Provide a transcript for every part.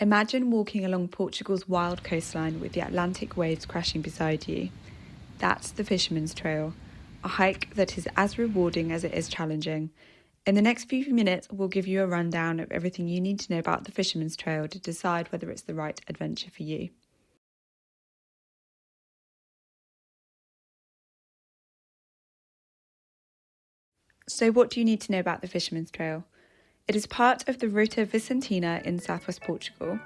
Imagine walking along Portugal's wild coastline with the Atlantic waves crashing beside you. That's the Fisherman's Trail, a hike that is as rewarding as it is challenging. In the next few minutes, we'll give you a rundown of everything you need to know about the Fisherman's Trail to decide whether it's the right adventure for you. So what do you need to know about the Fisherman's Trail? It is part of the Ruta Vicentina in southwest Portugal.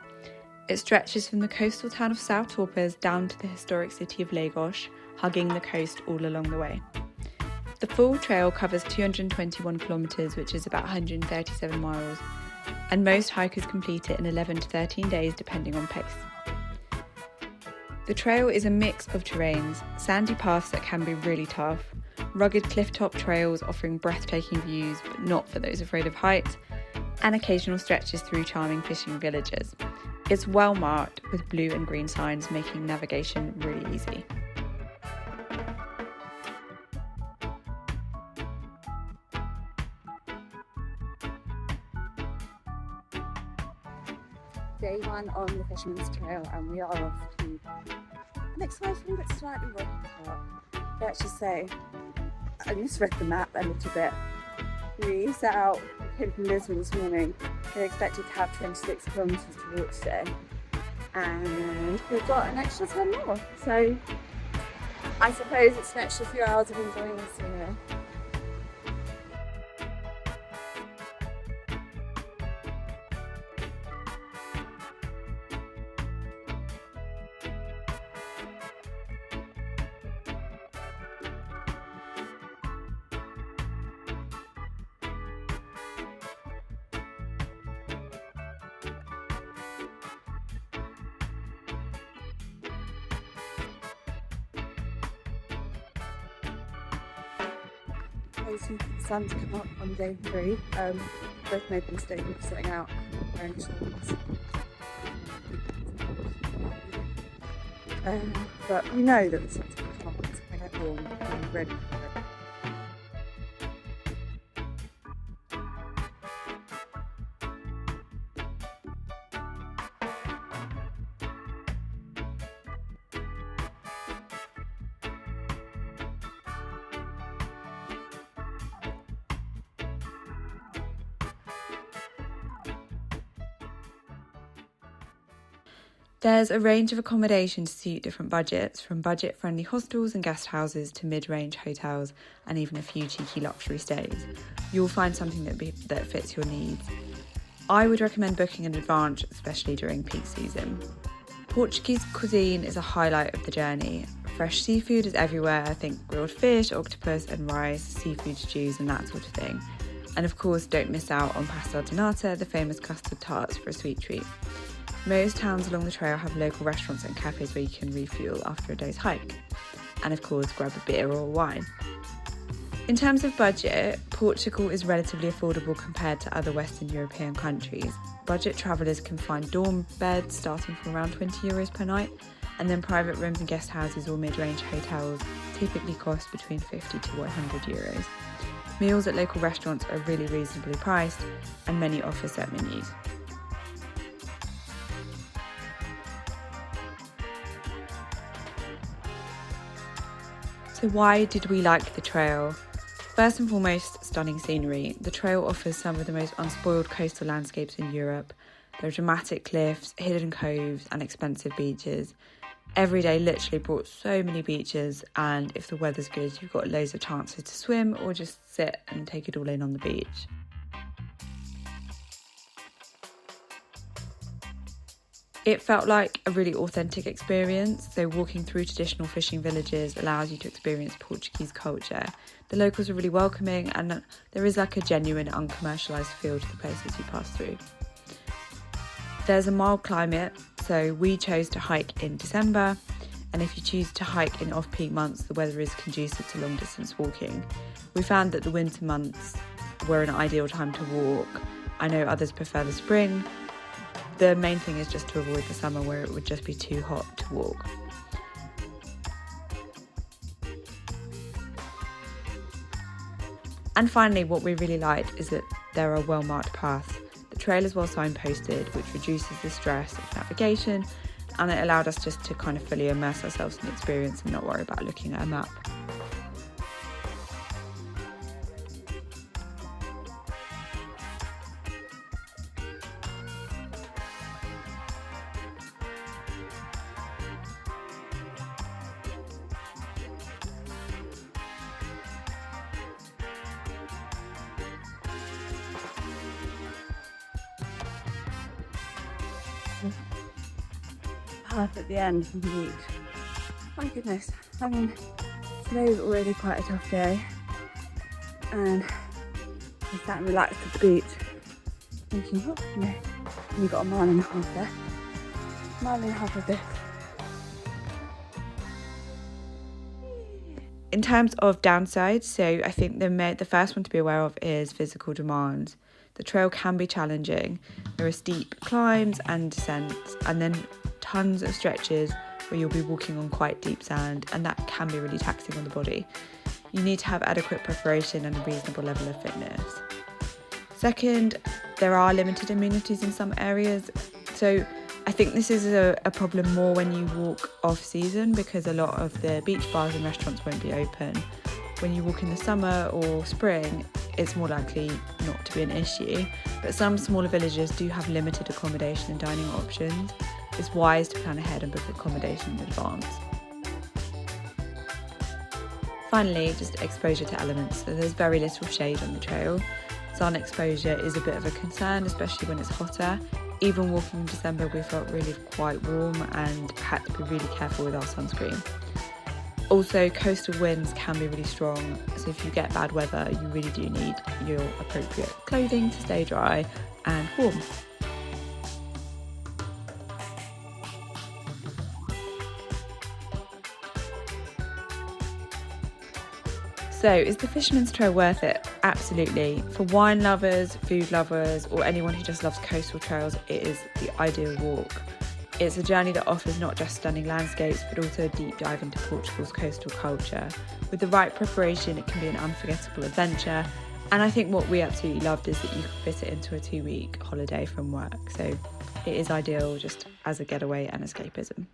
It stretches from the coastal town of São Torpas down to the historic city of Lagos, hugging the coast all along the way. The full trail covers 221 kilometres, which is about 137 miles, and most hikers complete it in 11 to 13 days depending on pace. The trail is a mix of terrains, sandy paths that can be really tough, rugged cliff-top trails offering breathtaking views but not for those afraid of heights, and occasional stretches through charming fishing villages. It's well marked with blue and green signs, making navigation really easy. Day one on the Fisherman's Trail, and we are off to an exciting but slightly rocky start. Let's just say, I just read the map a little bit. We set out from Lisbon this morning. We expected to have 26 kilometres to walk today, and we've got an extra 10 more. So I suppose it's an extra few hours of enjoying this scenery. Waiting for the sun to come up on day 3. Both made the mistake of setting out wearing shorts. But we know that the sun's going to come up once we get warm and ready for it. There's a range of accommodation to suit different budgets, from budget-friendly hostels and guest houses to mid-range hotels and even a few cheeky luxury stays. You'll find something that fits your needs. I would recommend booking in advance, especially during peak season. Portuguese cuisine is a highlight of the journey. Fresh seafood is everywhere. Think grilled fish, octopus and rice, seafood stews and that sort of thing. And of course, don't miss out on pastel de nata, the famous custard tarts, for a sweet treat. Most towns along the trail have local restaurants and cafes where you can refuel after a day's hike. And of course, grab a beer or a wine. In terms of budget, Portugal is relatively affordable compared to other Western European countries. Budget travellers can find dorm beds starting from around €20 per night, and then private rooms and guest houses or mid-range hotels typically cost between €50 to €100. Meals at local restaurants are really reasonably priced, and many offer set menus. So why did we like the trail? First and foremost, stunning scenery. The trail offers some of the most unspoiled coastal landscapes in Europe. There are dramatic cliffs, hidden coves and expensive beaches. Every day literally brought so many beaches, and if the weather's good, you've got loads of chances to swim or just sit and take it all in on the beach. It felt like a really authentic experience, so walking through traditional fishing villages allows you to experience Portuguese culture. The locals are really welcoming, and there is like a genuine, uncommercialised feel to the places you pass through. There's a mild climate, so we chose to hike in December, and if you choose to hike in off-peak months, the weather is conducive to long-distance walking. We found that the winter months were an ideal time to walk. I know others prefer the spring. The main thing is just to avoid the summer where it would just be too hot to walk. And finally, what we really liked is that there are well-marked paths. The trail is well signposted, which reduces the stress of navigation, and it allowed us just to kind of fully immerse ourselves in the experience and not worry about looking at a map. Path at the end from the beach. My goodness, I mean, today was already quite a tough day, and I sat and relaxed at the beach thinking, oh, you've got a mile and a half there, mile and a half of this. In terms of downsides, so I think the first one to be aware of is physical demands. The trail can be challenging. There are steep climbs and descents, and then tons of stretches where you'll be walking on quite deep sand, and that can be really taxing on the body. You need to have adequate preparation and a reasonable level of fitness. Second, there are limited amenities in some areas. So I think this is a problem more when you walk off season, because a lot of the beach bars and restaurants won't be open. When you walk in the summer or spring, it's more likely not to be an issue. But some smaller villages do have limited accommodation and dining options. It's wise to plan ahead and book accommodation in advance. Finally, just exposure to elements. So there's very little shade on the trail. Sun exposure is a bit of a concern, especially when it's hotter. Even walking in December, we felt really quite warm and had to be really careful with our sunscreen. Also, coastal winds can be really strong, so if you get bad weather, you really do need your appropriate clothing to stay dry and warm. So, is the Fisherman's Trail worth it? Absolutely. For wine lovers, food lovers, or anyone who just loves coastal trails, it is the ideal walk. It's a journey that offers not just stunning landscapes, but also a deep dive into Portugal's coastal culture. With the right preparation, it can be an unforgettable adventure. And I think what we absolutely loved is that you can fit it into a 2-week holiday from work. So it is ideal just as a getaway and escapism.